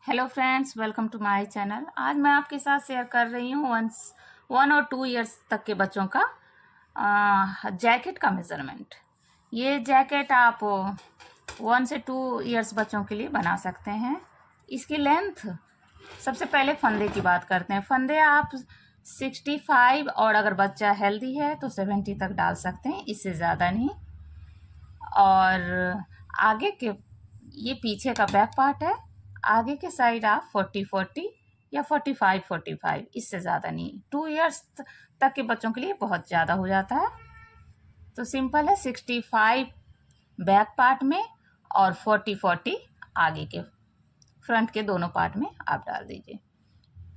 Hello friends, welcome to my channel. आज मैं आपके साथ शेयर कर रही हूँ 1 और 2 इयर्स तक के बच्चों का जैकेट का मेज़रमेंट। ये जैकेट आप 1 से 2 इयर्स बच्चों के लिए बना सकते हैं। इसकी लेंथ, सबसे पहले फंदे की बात करते हैं। फंदे आप 65 और अगर बच्चा हेल्दी है तो 70 तक डाल सकते हैं, इससे ज़्यादा नहीं। और आगे के, ये पीछे का बैक पार्ट है, आगे के साइड आप 40-40 या 45-45, इससे ज़्यादा नहीं। 2 इयर्स तक के बच्चों के लिए बहुत ज़्यादा हो जाता है। तो सिंपल है, 65 बैक पार्ट में और 40-40 आगे के, फ्रंट के दोनों पार्ट में आप डाल दीजिए।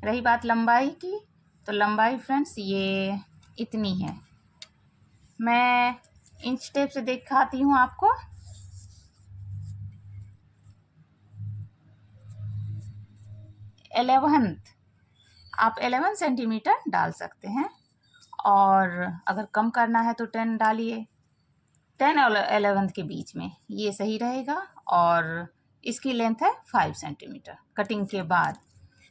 रही बात लंबाई की, तो लंबाई फ्रेंड्स ये इतनी है। मैं इंच टेप से दिखाती हूँ आपको। आप 11 सेंटीमीटर डाल सकते हैं, और अगर कम करना है तो 10 डालिए। 10 और 11 के बीच में ये सही रहेगा। और इसकी लेंथ है 5 सेंटीमीटर कटिंग के बाद।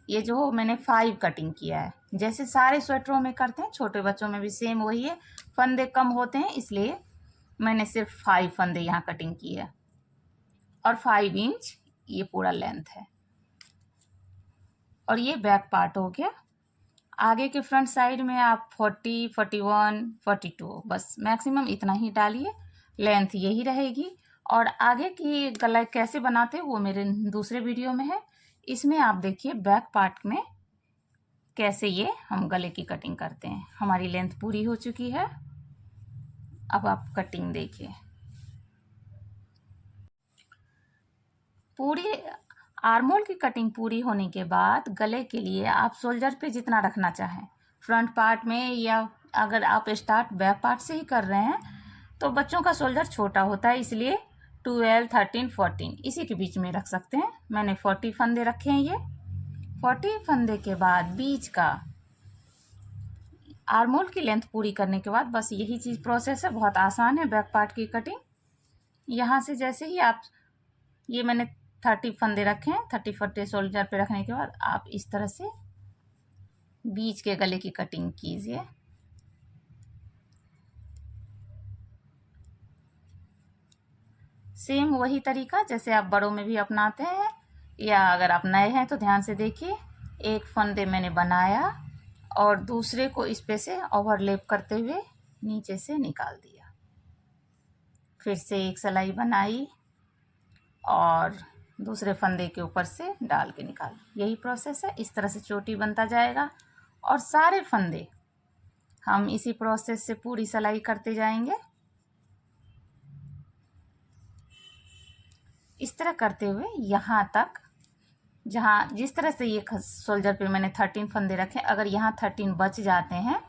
ये जो मैंने 5 कटिंग किया है, जैसे सारे स्वेटरों में करते हैं, छोटे बच्चों में भी सेम वही है। फंदे कम होते हैं इसलिए मैंने सिर्फ 5 फंदे यहाँ कटिंग की है, और 5 इंच ये पूरा लेंथ है। और ये बैक पार्ट हो गया। आगे के फ्रंट साइड में आप 40, 41, 42 बस मैक्सिमम इतना ही डालिए, लेंथ यही रहेगी। और आगे की गला कैसे बनाते हैं वो मेरे दूसरे वीडियो में है। इसमें आप देखिए बैक पार्ट में कैसे ये हम गले की कटिंग करते हैं। हमारी लेंथ पूरी हो चुकी है, अब आप कटिंग देखिए। पूरी आर्मोल की कटिंग पूरी होने के बाद गले के लिए आप शोल्डर पे जितना रखना चाहें, फ्रंट पार्ट में, या अगर आप स्टार्ट बैक पार्ट से ही कर रहे हैं तो बच्चों का शोल्डर छोटा होता है, इसलिए 12, 13, 14 इसी के बीच में रख सकते हैं। मैंने 40 फंदे रखे हैं। ये 40 फंदे के बाद बीच का आर्मोल की लेंथ पूरी करने के बाद बस यही चीज़ प्रोसेस है, बहुत आसान है बैक पार्ट की कटिंग। यहाँ से जैसे ही आप, ये मैंने 30 फंदे रखे हैं, 30-40 शोल्डर पे रखने के बाद आप इस तरह से बीच के गले की कटिंग कीजिए। सेम वही तरीका जैसे आप बड़ों में भी अपनाते हैं, या अगर आप नए हैं तो ध्यान से देखिए। एक फंदे मैंने बनाया और दूसरे को इस पे से ओवरलैप करते हुए नीचे से निकाल दिया, फिर से एक सिलाई बनाई और दूसरे फंदे के ऊपर से डाल के निकाल। यही प्रोसेस है, इस तरह से चोटी बनता जाएगा। और सारे फंदे हम इसी प्रोसेस से पूरी सिलाई करते जाएंगे। इस तरह करते हुए यहाँ तक, जहाँ जिस तरह से ये शोल्डर पे मैंने 13 फंदे रखे, अगर यहाँ 13 बच जाते हैं,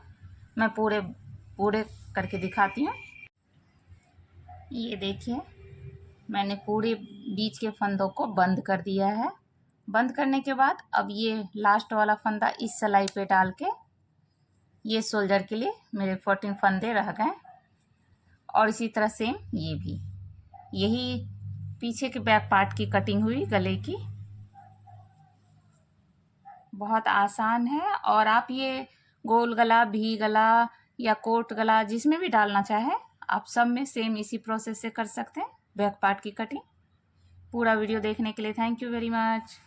मैं पूरे पूरे करके दिखाती हूँ। ये देखिए, मैंने पूरे बीच के फंदों को बंद कर दिया है। बंद करने के बाद अब ये लास्ट वाला फंदा इस सिलाई पे डाल के, ये शोल्डर के लिए मेरे 14 फंदे रह गए। और इसी तरह सेम ये भी, यही पीछे के बैक पार्ट की कटिंग हुई गले की। बहुत आसान है। और आप ये गोल गला, भी गला या कोट गला, जिसमें भी डालना चाहें आप, सब में सेम इसी प्रोसेस से कर सकते हैं बैक पार्ट की कटिंग। पूरा वीडियो देखने के लिए थैंक यू वेरी मच।